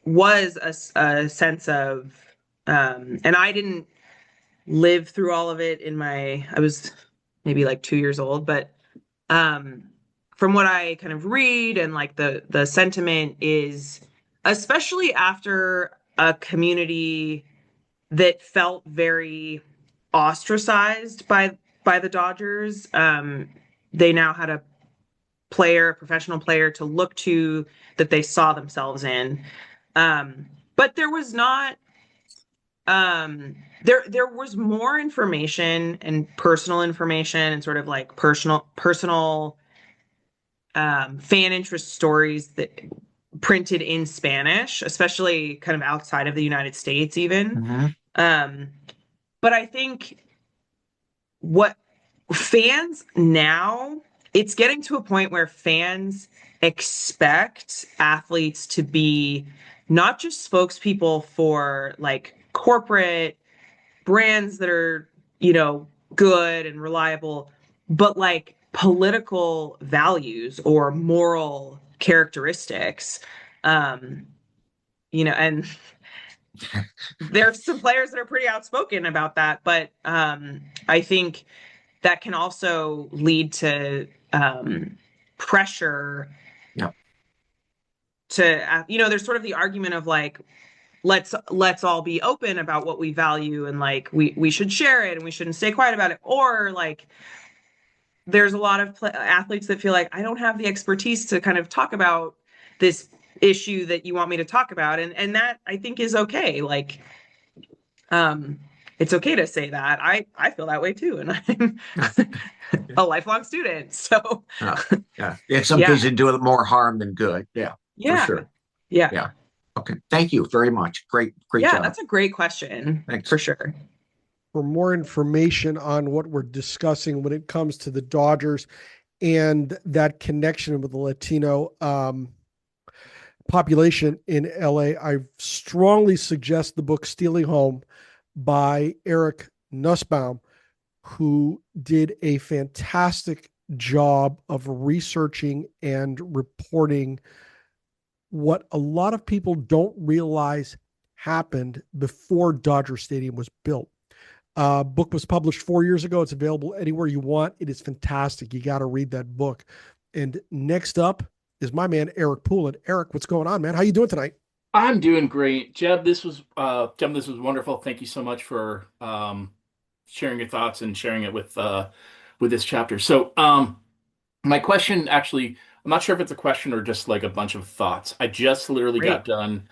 was a sense of, and I didn't live through all of it I was maybe like 2 years old, but from what I kind of read, and like the sentiment is, especially after a community that felt very ostracized by the Dodgers, they now had player, professional player to look to that they saw themselves in. But there was not there was more information and personal information and sort of like personal fan interest stories that printed in Spanish, especially kind of outside of the United States even. But I think what fans now, it's getting to a point where fans expect athletes to be not just spokespeople for like corporate brands that are, you know, good and reliable, but like political values or moral characteristics. You know, and there's some players that are pretty outspoken about that, but I think that can also lead to pressure. Yep. To you know, there's sort of the argument of like, let's all be open about what we value and like we should share it and we shouldn't stay quiet about it, or like there's a lot of athletes that feel like I don't have the expertise to kind of talk about this issue that you want me to talk about, and that I think is okay. Like it's okay to say that. I feel that way too, and I'm a lifelong student, so yeah, in some cases do it more harm than good. Yeah, for sure. Yeah. Okay, thank you very much. Great yeah, job. that's a great question. Thanks. For sure. For more information on what we're discussing when it comes to the Dodgers and that connection with the Latino population in LA, I strongly suggest the book Stealing Home by Eric Nussbaum, who did a fantastic job of researching and reporting what a lot of people don't realize happened before Dodger Stadium was built. Book was published 4 years ago. It's available anywhere you want. It is fantastic. You got to read that book. And next up is my man, Eric Poulin. Eric, what's going on, man? How you doing tonight? I'm doing great. Jeb, this was wonderful. Thank you so much for sharing your thoughts and sharing it with this chapter. So my question, actually, I'm not sure if it's a question or just like a bunch of thoughts. I just literally got done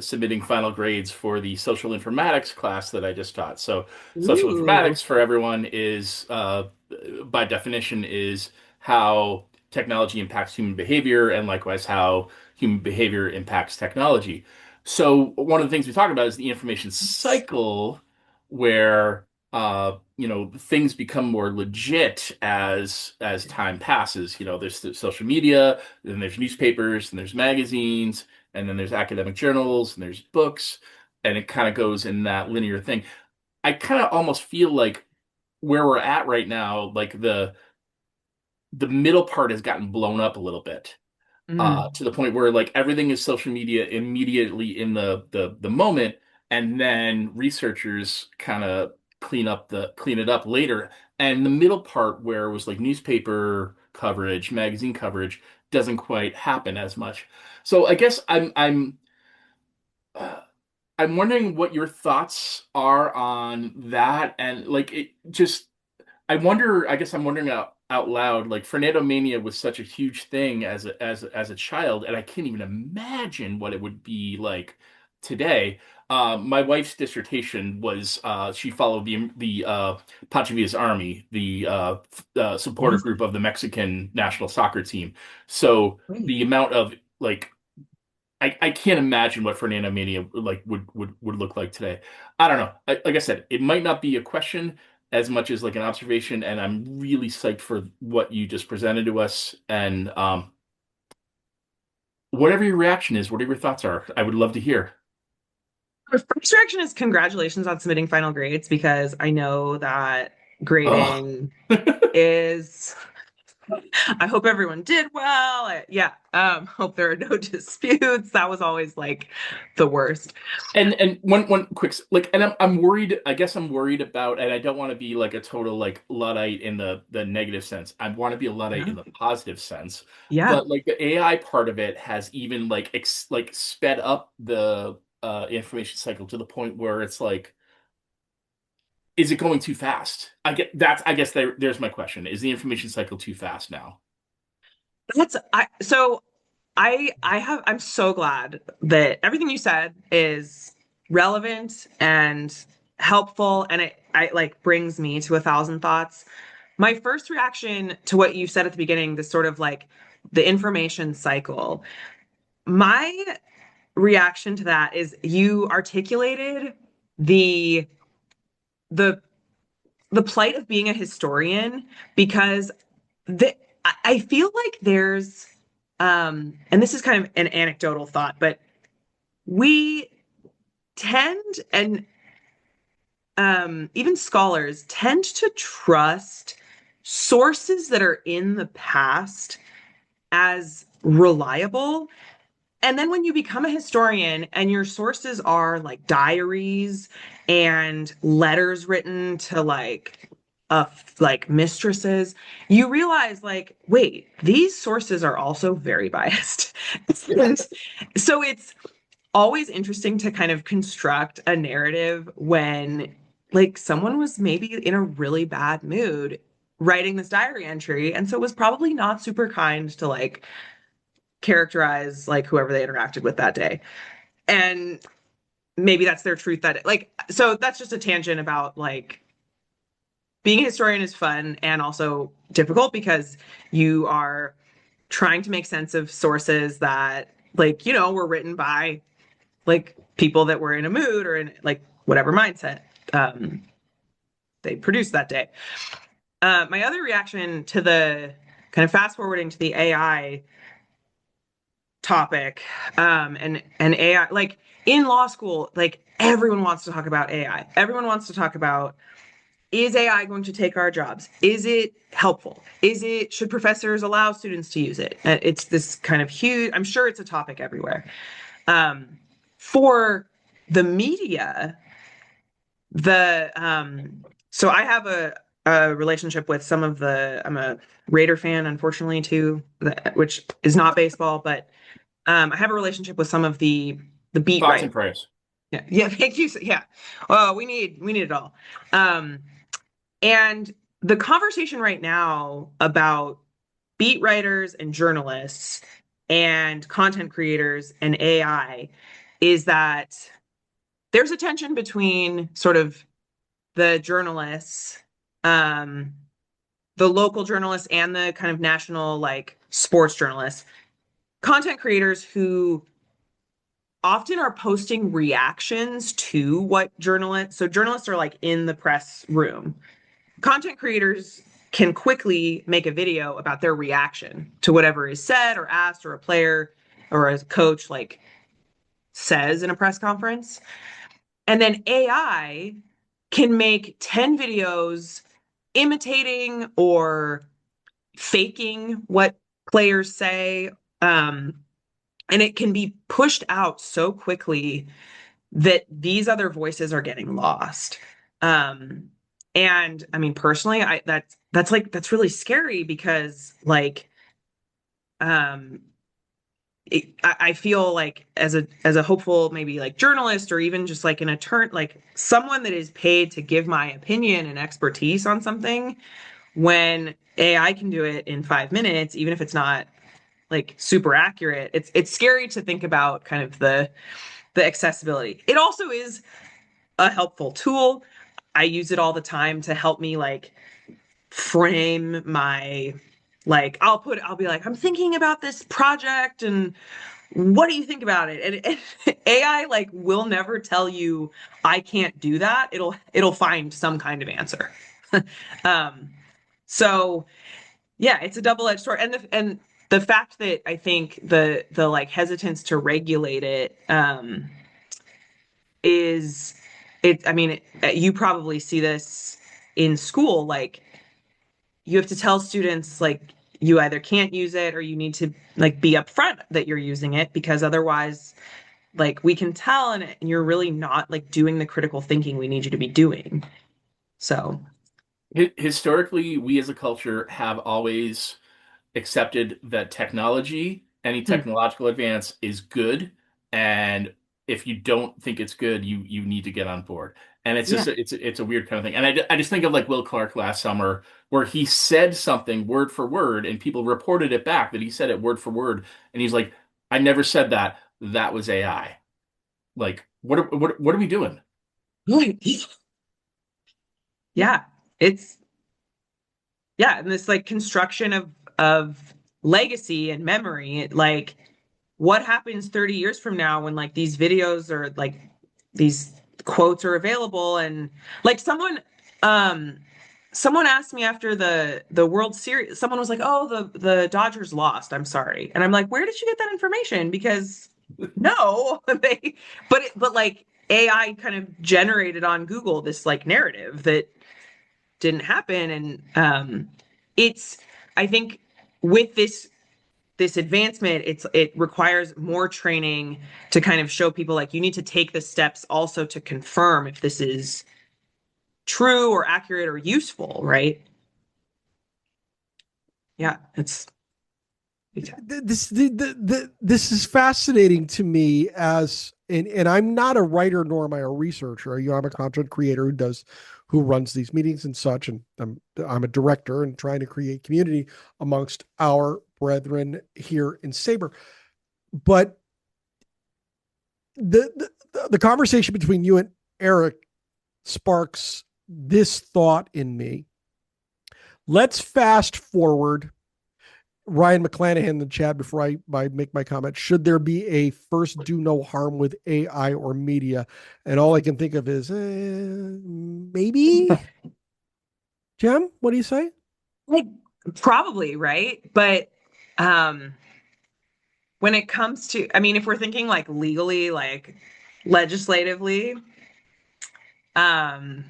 submitting final grades for the social informatics class that I just taught. So social informatics for everyone is, by definition, is how technology impacts human behavior, and likewise how human behavior impacts technology. So one of the things we talk about is the information cycle, where things become more legit as time passes. There's social media, then there's newspapers, and there's magazines, and then there's academic journals, and there's books, and it kind of goes in that linear thing. I kind of almost feel like where we're at right now, like the middle part has gotten blown up a little bit, to the point where like everything is social media immediately in the moment, and then researchers kind of clean it up later. And the middle part, where it was like newspaper coverage, magazine coverage, doesn't quite happen as much. So I guess I'm wondering what your thoughts are on that, and like it just. I'm wondering out loud, like Fernandomania was such a huge thing as a child, and I can't even imagine what it would be like today. My wife's dissertation was she followed the Pancho Villa's army, the supporter group of the Mexican national soccer team. So the amount of like I can't imagine what Fernandomania like would look like today. I don't know. Like I said, it might not be a question as much as like an observation, and I'm really psyched for what you just presented to us. And whatever your reaction is, whatever your thoughts are, I would love to hear. My first reaction is congratulations on submitting final grades, because I know that grading is. I hope everyone did well. Hope there are no disputes. That was always like the worst. And one quick, like, and I'm worried. I guess I'm worried about, and I don't want to be like a total like Luddite in the negative sense. I want to be a Luddite in the positive sense. Yeah. But like the AI part of it has even like sped up the information cycle to the point where it's like, is it going too fast? I guess there's my question. Is the information cycle too fast now? I'm so glad that everything you said is relevant and helpful, and I like brings me to 1,000 thoughts. My first reaction to what you said at the beginning, this sort of like the information cycle, my reaction to that is you articulated the the the plight of being a historian, because I feel like there's and this is kind of an anecdotal thought, but we tend, and even scholars tend to trust sources that are in the past as reliable. And then when you become a historian and your sources are like diaries and letters written to like mistresses, you realize like, wait, these sources are also very biased. And so it's always interesting to kind of construct a narrative when like someone was maybe in a really bad mood writing this diary entry, and so it was probably not super kind to like characterize like whoever they interacted with that day. And maybe that's their truth, that like, so that's just a tangent about like being a historian is fun and also difficult because you are trying to make sense of sources that like, you know, were written by like people that were in a mood or in like whatever mindset they produced that day. My other reaction to the kind of fast forwarding to the AI topic, and AI, like in law school, like everyone wants to talk about AI. Everyone wants to talk about, is AI going to take our jobs? Is it helpful? Should professors allow students to use it? It's this kind of huge, I'm sure it's a topic everywhere. For the media, so I have a relationship with some of I'm a Raider fan, unfortunately, too, which is not baseball, but I have a relationship with some of the beat Thoughts writers. and prayers. Yeah, thank you. Yeah. Oh, we need it all. And the conversation right now about beat writers and journalists and content creators and AI is that there's a tension between sort of the journalists, the local journalists, and the kind of national like sports journalists, content creators who often are posting reactions to what journalists, so journalists are like in the press room. Content creators can quickly make a video about their reaction to whatever is said or asked, or a player or a coach like says in a press conference. And then AI can make 10 videos imitating or faking what players say. And it can be pushed out so quickly that these other voices are getting lost. And I mean, personally, that's really scary because like, I feel like as a hopeful, maybe like journalist, or even just like an attorney, like someone that is paid to give my opinion and expertise on something, when AI can do it in 5 minutes, even if it's not like super accurate, it's scary to think about kind of the accessibility. It also is a helpful tool. I use it all the time to help me like frame my, like I'll be like, I'm thinking about this project and what do you think about it? And AI like will never tell you I can't do that. It'll find some kind of answer. So yeah, it's a double-edged sword. And the fact that I think the like hesitance to regulate it is it, I mean, you probably see this in school, like you have to tell students like you either can't use it or you need to like be upfront that you're using it, because otherwise like we can tell and you're really not like doing the critical thinking we need you to be doing. So Historically, we as a culture have always accepted that technology, any technological advance is good, and if you don't think it's good, you need to get on board. And it's just it's a weird kind of thing. And I just think of like Will Clark last summer, where he said something word for word, and people reported it back that he said it word for word, and he's like, "I never said that. That was AI." Like, what are we doing? Yeah, it's and this like construction of legacy and memory, like what happens 30 years from now when like these videos or like these quotes are available, and like someone asked me after the World Series, someone was like, "Oh, the Dodgers lost. I'm sorry." And I'm like, "Where did you get that information?" Because no, but like AI kind of generated on Google this like narrative that didn't happen. And it's, I think with this advancement, it requires more training to kind of show people like you need to take the steps also to confirm if this is true or accurate or useful, right? Yeah, it's this this is fascinating to me as and I'm not a writer nor am I a researcher. You know, I'm a content creator who runs these meetings and such, and I'm a director and trying to create community amongst our brethren here in SABR. But the conversation between you and Eric sparks this thought in me. Let's fast forward. Ryan McClanahan in the chat before I make my comment. Should there be a first do no harm with AI or media? And all I can think of is maybe. Jem, what do you say? like probably, right? But when it comes to, I mean, if we're thinking like legally, like legislatively, I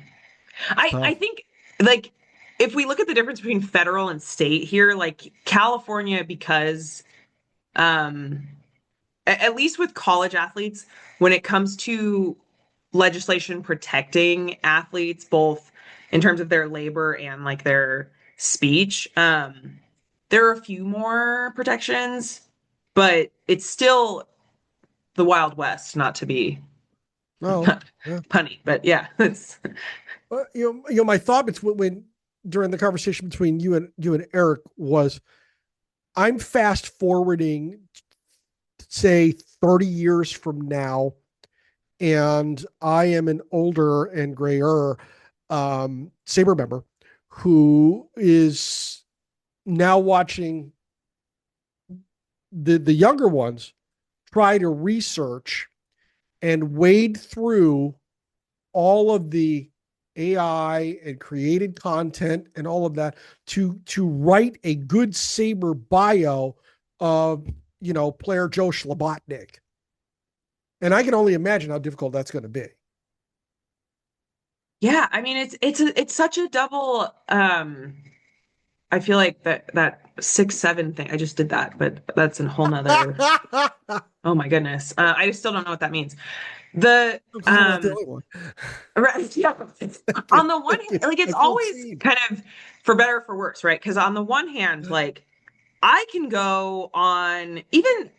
think like if we look at the difference between federal and state here, like California, because at least with college athletes, when it comes to legislation protecting athletes, both in terms of their labor and like their speech, there are a few more protections, but it's still the Wild West, not to be punny, but yeah, it's you know, my thought when during the conversation between you and Eric was, I'm fast forwarding, say 30 years from now, and I am an older and grayer SABR member who is now watching the younger ones try to research and wade through all of the AI and created content and all of that to write a good SABR bio of, you know, player Joe Schlabotnik. And I can only imagine how difficult that's going to be. yeah. I mean, it's such a double. I feel like that 6-7 thing. I just did that, but that's a whole nother. Oh my goodness. I just still don't know what that means. The right, yeah. On the one hand, like it's always kind of for better or for worse, right? Because on the one hand, like I can go on even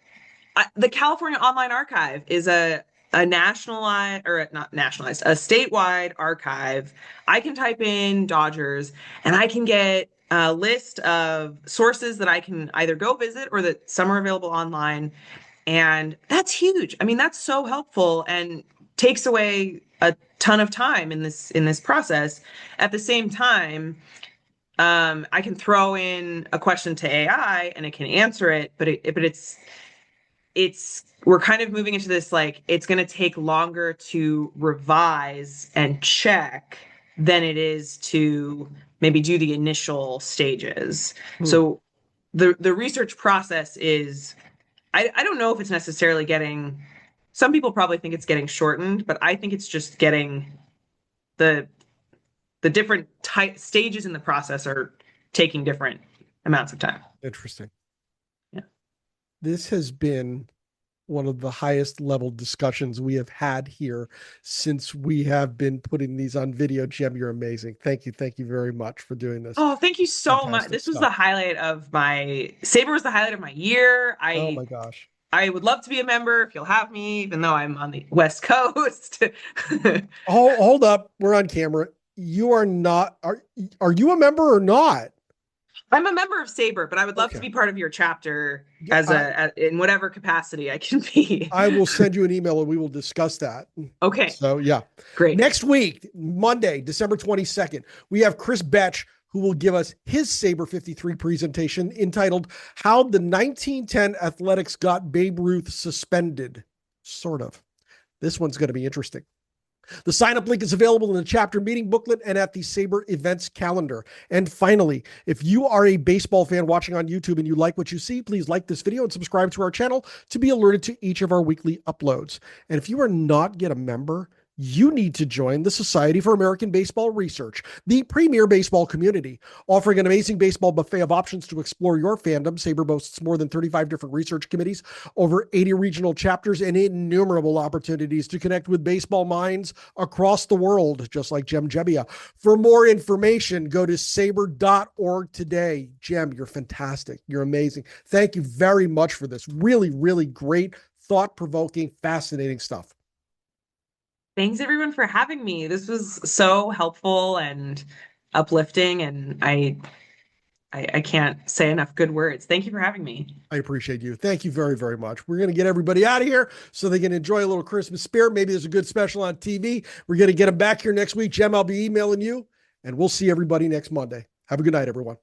the California Online Archive is a nationalized or not nationalized, a statewide archive. I can type in Dodgers and I can get a list of sources that I can either go visit or that some are available online. And that's huge. I mean, that's so helpful and takes away a ton of time in this process. At the same time, I can throw in a question to AI and it can answer it, but it's we're kind of moving into this like it's going to take longer to revise and check than it is to maybe do the initial stages. So the research process is I don't know if it's necessarily getting, some people probably think it's getting shortened, but I think it's just getting the different stages in the process are taking different amounts of time. Interesting. Yeah. This has been one of the highest level discussions we have had here since we have been putting these on video. Jem, you're amazing. Thank you. Thank you very much for doing this. Oh, thank you so much. This was the highlight of my SABR was the highlight of my year. Oh my gosh. I would love to be a member if you'll have me, even though I'm on the West Coast. Hold up. We're on camera. You are not, are you a member or not? I'm a member of SABR, but I would love to Okay. be part of your chapter in whatever capacity I can be. I will send you an email and we will discuss that. Okay. So yeah. Great. Next week, Monday, December 22nd, we have Chris Betch, who will give us his SABR 53 presentation entitled How the 1910 Athletics Got Babe Ruth Suspended. Sort of. This one's going to be interesting. The sign-up link is available in the chapter meeting booklet and at the SABR events calendar. And finally, if you are a baseball fan watching on YouTube and you like what you see, please like this video and subscribe to our channel to be alerted to each of our weekly uploads. And if you are not yet a member, you need to join the Society for American Baseball Research, the premier baseball community, offering an amazing baseball buffet of options to explore your fandom. SABR boasts more than 35 different research committees, over 80 regional chapters, and innumerable opportunities to connect with baseball minds across the world, just like Jem Jebbia. For more information, go to sabr.org today. Jem, you're fantastic. You're amazing. Thank you very much for this. Really, really great, thought-provoking, fascinating stuff. Thanks everyone for having me. This was so helpful and uplifting, and I can't say enough good words. Thank you for having me. I appreciate you. Thank you very, very much. We're going to get everybody out of here so they can enjoy a little Christmas spirit. Maybe there's a good special on TV. We're going to get them back here next week. Jem, I'll be emailing you, and we'll see everybody next Monday. Have a good night, everyone.